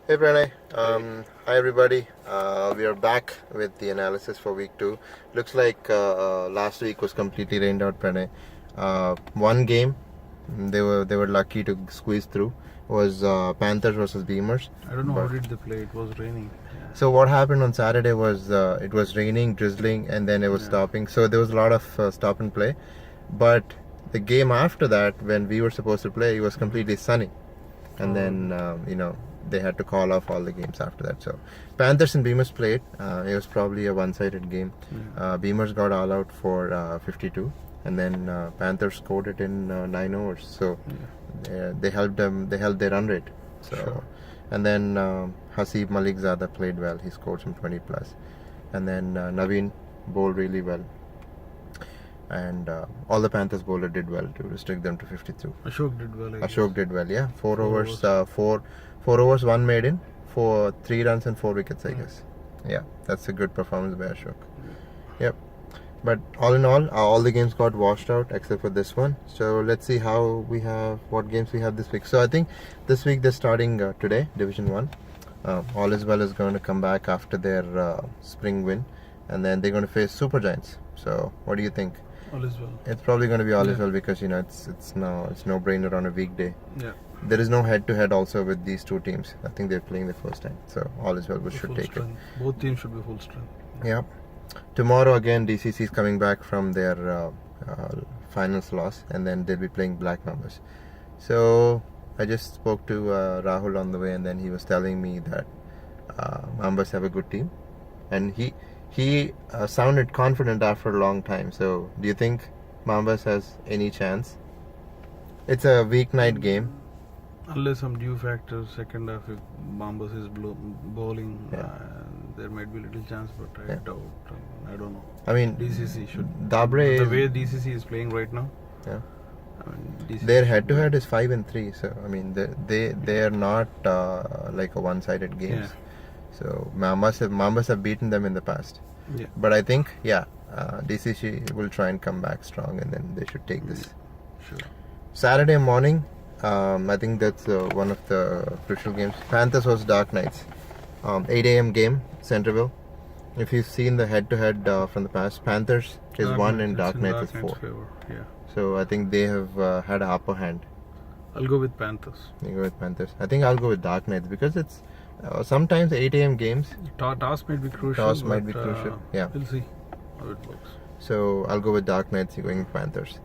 Hey Pranay, hi everybody. We are back with the analysis for week 2. Looks like last week was completely rained out, Pranay. One game they were lucky to squeeze through was Panthers versus Beamers. I don't know how did they play. It was raining. Yeah. So what happened on Saturday was it was raining, drizzling, and then it was stopping. So there was a lot of stop and play. But the game after that, when we were supposed to play, it was completely sunny, and then they had to call off all the games after that. So Panthers and Beamers played. It was probably a one-sided game. Beamers got all out for 52, and then Panthers scored it in 9 overs. So they held their run rate. So and then Hasib Malikzada played well. He scored some 20 plus, and then Naveen bowled really well. And all the Panthers bowler did well to restrict them to 52. Ashok did well. Ashok did well, yeah. 4 overs, 4 overs, 1 maiden for 3 runs and 4 wickets, I guess. Yeah, that's a good performance by Ashok. Yep. But all in all the games got washed out except for this one. So let's see what games we have this week. So I think this week they're starting today, Division 1. All is Well is going to come back after their spring win, and then they're going to face Super Giants. So what do you think? All is well. It's probably going to be all is well because it's no brainer on a weekday. Yeah. There is no head-to-head also with these two teams. I think they're playing the first time, so all is well. We should take it. Both teams should be full strength. Yeah. Tomorrow again, DCC is coming back from their finals loss, and then they'll be playing Black Mambas. So I just spoke to Rahul on the way, and then he was telling me that Mambas have a good team, and he sounded confident after a long time. So do you think Mambas has any chance? It's a weeknight game. Unless some due factor, second half, if Bombers is bowling, there might be little chance, but I doubt. I don't know. I mean, DCC should. Dabre the way DCC is playing right now. Yeah. I mean, their head-to-head is 5-3. So I mean, they are not like a one-sided games. Yeah. So Mambas have beaten them in the past. Yeah. But I think DCC will try and come back strong, and then they should take this. Sure. Saturday morning. I think that's one of the crucial games. Panthers vs Dark Knights. 8 a.m. game, Centreville. If you've seen the head-to-head from the past, Panthers is 1 and Dark Knights is 4. Favor. Yeah. So I think they have had an upper hand. I'll go with Panthers. You go with Panthers. I think I'll go with Dark Knights because it's sometimes 8 a.m. games. Toss might be crucial. Yeah. We'll see how it works. So I'll go with Dark Knights. You're going with Panthers.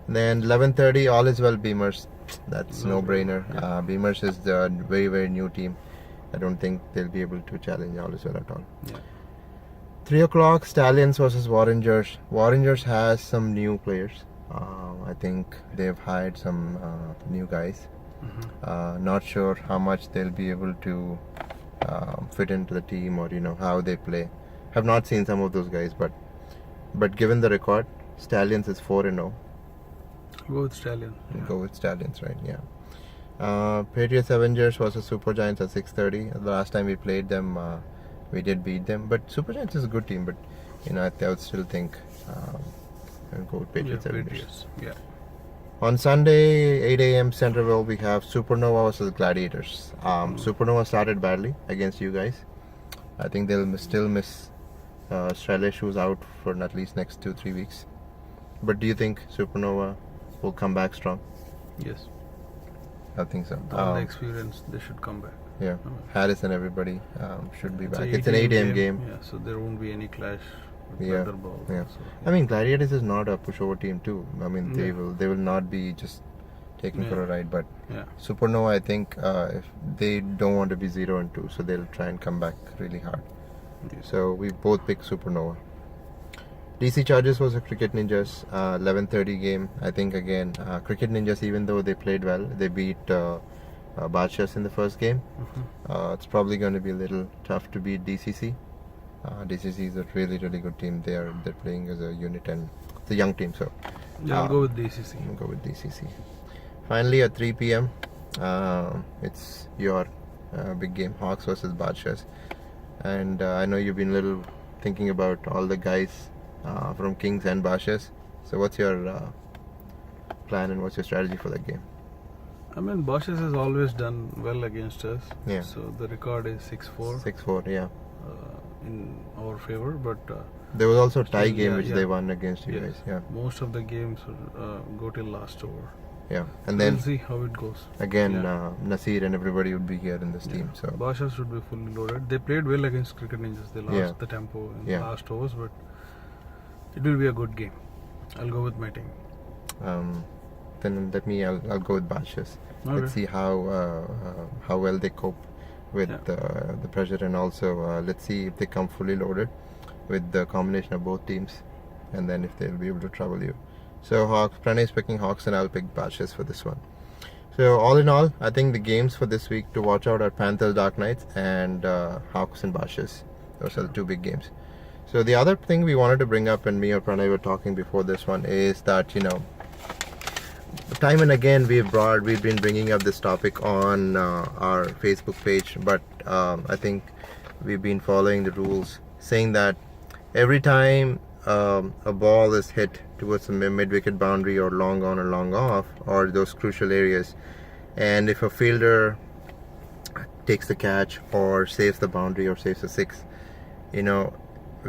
Then 11:30, All is Well Beamers. That's no-brainer. Yeah. Beamers is the very, very new team. I don't think they'll be able to challenge All is Well at all. Yeah. 3 o'clock, Stallions versus Warringers. Warringers has some new players. I think they've hired some new guys. Not sure how much they'll be able to fit into the team or how they play. Have not seen some of those guys, but given the record, Stallions is 4-0. Go with Stallions. Go with Stallions, right? Yeah. Patriots Avengers versus Super Giants at 6:30. The last time we played them, we did beat them. But Super Giants is a good team. But I would still think I'll go with Patriots Avengers. Yeah. On Sunday, 8 a.m. Centreville, we have Supernova versus Gladiators. Supernova started badly against you guys. I think they'll still miss Shailesh, who's out for at least next 2-3 weeks. But do you think Supernova will come back strong? Yes. I think so. All the experience, they should come back. Yeah. Harris and everybody should be back. It's an 8 a.m. game. Yeah, so there won't be any clash with Yeah. other balls. Yeah. So, I mean, Gladiators is not a pushover team too. I mean, they will not be just taken for a ride. But Supernova, I think if they don't want to be 0-2, so they'll try and come back really hard. Yes. So we both pick Supernova. DC Chargers was a Cricket Ninjas 11:30 game. I think again Cricket Ninjas, even though they played well, they beat Badshahs in the first game. It's probably going to be a little tough to beat DCC. DCC is a really, really good team. They're playing as a unit, and it's a young team. So I'll go with DCC. I'll go with DCC. Finally, at 3 p.m., it's your big game, Hawks versus Badshahs. And I know you've been a little thinking about all the guys from Kings and Badshahs. So what's your plan and what's your strategy for that game? I mean, Bosch's has always done well against us. Yeah. So the record is 6-4 6-4, yeah. in our favor, but There was also a tie still, game yeah, which yeah. they won against you yes, guys. Yeah, most of the games go till last over. yeah. And then We'll see how it goes. again, Yeah. Nasir and everybody would be here in this team. So Bosch's should be fully loaded. They played well against Cricket Ninjas. They lost Yeah. the tempo in Yeah. the last overs, but it will be a good game. I'll go with my team. then I'll go with Bashas. Okay. Let's see how well they cope with Yeah. the pressure, and also let's see if they come fully loaded with the combination of both teams, and then if they'll be able to trouble you. So Pranay is picking Hawks, and I'll pick Bashas for this one. So all in all, I think the games for this week to watch out are Panthers Dark Knights and Hawks and Bashas. Those are the two big games. So the other thing we wanted to bring up, and me or Pranay were talking before this one, is that time and again we've been bringing up this topic on our Facebook page, but I think we've been following the rules, saying that every time a ball is hit towards the mid-wicket boundary or long on or long off, or those crucial areas, and if a fielder takes the catch or saves the boundary or saves a six,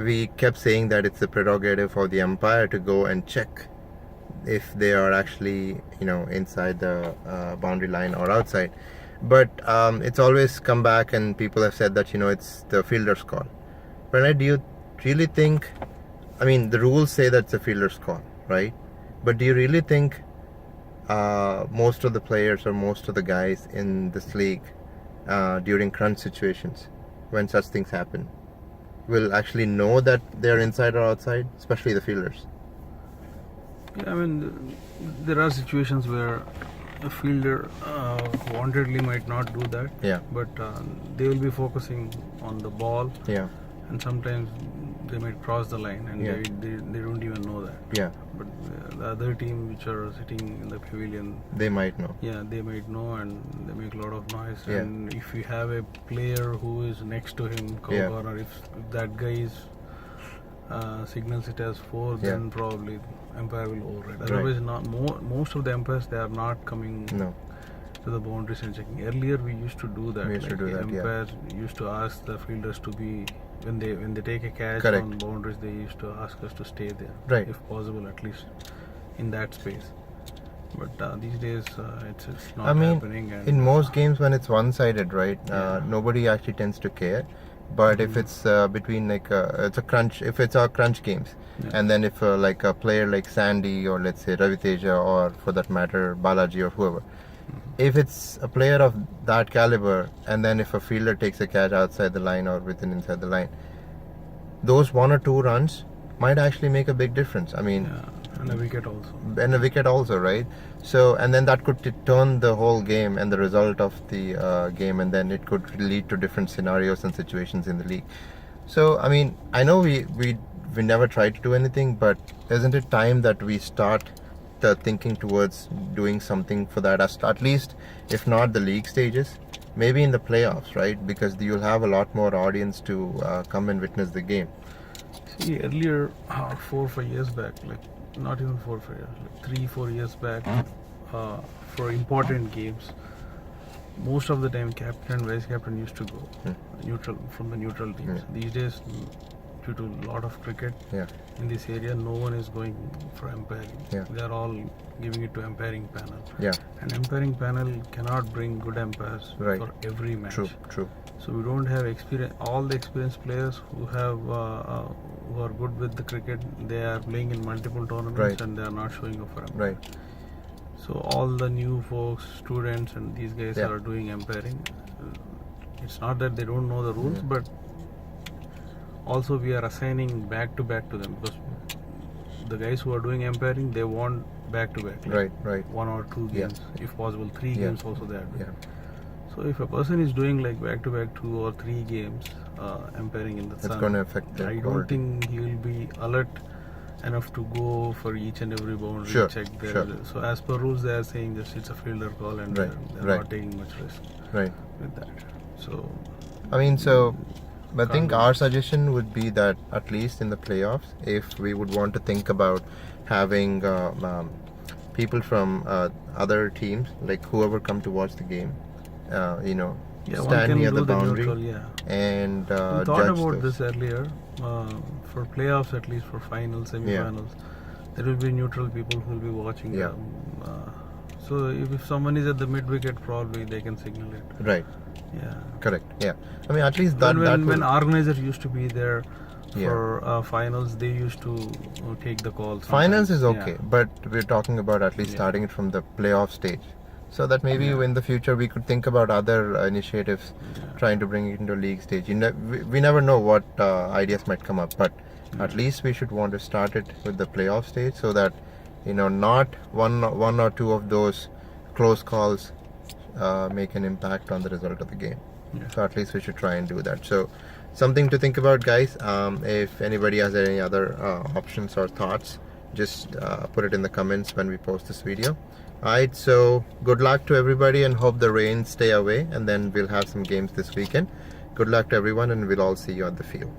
we kept saying that it's the prerogative of the umpire to go and check if they are actually inside the boundary line or outside. But it's always come back and people have said that it's the fielder's call. Pranay, do you really think, the rules say that it's a fielder's call, right? But do you really think most of the players or most of the guys in this league during crunch situations, when such things happen, will actually know that they're inside or outside, especially the fielders? Yeah, there are situations where a fielder wantedly might not do that. Yeah. But they will be focusing on the ball. Yeah. And sometimes they might cross the line and Yeah. they don't even know that. Yeah. But the other team which are sitting in the pavilion, They might know. yeah, they might know and they make a lot of noise. Yeah. And if you have a player who is next to him, Yeah. or if that guy is signals it as 4, Yeah. then probably umpire will override. Right. Otherwise, most of the umpires, they are not coming No. to the boundaries and checking. Earlier we used to do that. We used to do the that, yeah. umpires used to ask the fielders to be, when they take a catch Correct. on boundaries, they used to ask us to stay there, Right. if possible, at least in that space. But these days it's not happening. And in most games when it's one-sided, right? Yeah. Nobody actually tends to care. But if it's between it's a crunch, if it's our crunch games, Yeah. and then if like a player like Sandy or let's say Ravi Teja or for that matter Balaji or whoever, if it's a player of that caliber, and then if a fielder takes a catch outside the line or within inside the line, those 1 or 2 runs might actually make a big difference. yeah, and a wicket also. And a wicket also, right? So, and then that could turn the whole game and the result of the game, and then it could lead to different scenarios and situations in the league. So, I know we never tried to do anything, but isn't it time that we start thinking towards doing something for that, at least if not the league stages, maybe in the playoffs, right? Because you'll have a lot more audience to come and witness the game. See, earlier, 4 or 5 years back, like not even 4 or 5 years, like 3-4 years back, for important games, most of the time captain and vice captain used to go neutral from the neutral teams. These days, due to a lot of cricket Yeah. in this area, no one is going for umpiring. Yeah. They are all giving it to umpiring panel. Yeah. And umpiring panel cannot bring good umpires Right. for every match. True. So we don't have all the experienced players who have who are good with the cricket. They are playing in multiple tournaments Right. and they are not showing up for umpire. Right. So all the new folks, students, and these guys Yeah. are doing umpiring. It's not that they don't know the rules, but also we are assigning back to them, because the guys who are doing umpiring, they want back to back, Right. 1 or 2 Yeah. games, if possible 3 Yeah. games also they are doing. Yeah. So if a person is doing like back to back 2 or 3 games umpiring in the It's sun, going to affect the I don't quality. think he will be alert enough to go for each and every boundary, Sure, check there. sure. So as per rules, they are saying just it's a fielder call, and Right, they're right. not taking much risk Right. with that. So I think our suggestion would be that at least in the playoffs, if we would want to think about having people from other teams, like whoever come to watch the game, you know, Yeah, one stand can near do the boundary neutral, yeah. and We thought judge about those. this earlier. For playoffs, at least for finals, semi-finals, there will be neutral people who will be watching Yeah. them. So if someone is at the mid wicket, probably they can signal it. Right. Yeah. Correct. Yeah. I mean, at least that When will, organizers used to be there Yeah. for finals, they used to take the calls. finals is sometimes. okay, Yeah. but we're talking about at least Yeah. starting it from the playoff stage, so that maybe Yeah. in the future we could think about other initiatives, Yeah. trying to bring it into league stage. We never know what ideas might come up, but at least we should want to start it with the playoff stage, so that not one or two of those close calls make an impact on the result of the game. Yeah. So at least we should try and do that. So something to think about, guys. If anybody has any other options or thoughts, just put it in the comments when we post this video. Alright, so good luck to everybody and hope the rain stay away, and then we'll have some games this weekend. Good luck to everyone, and we'll all see you at the field.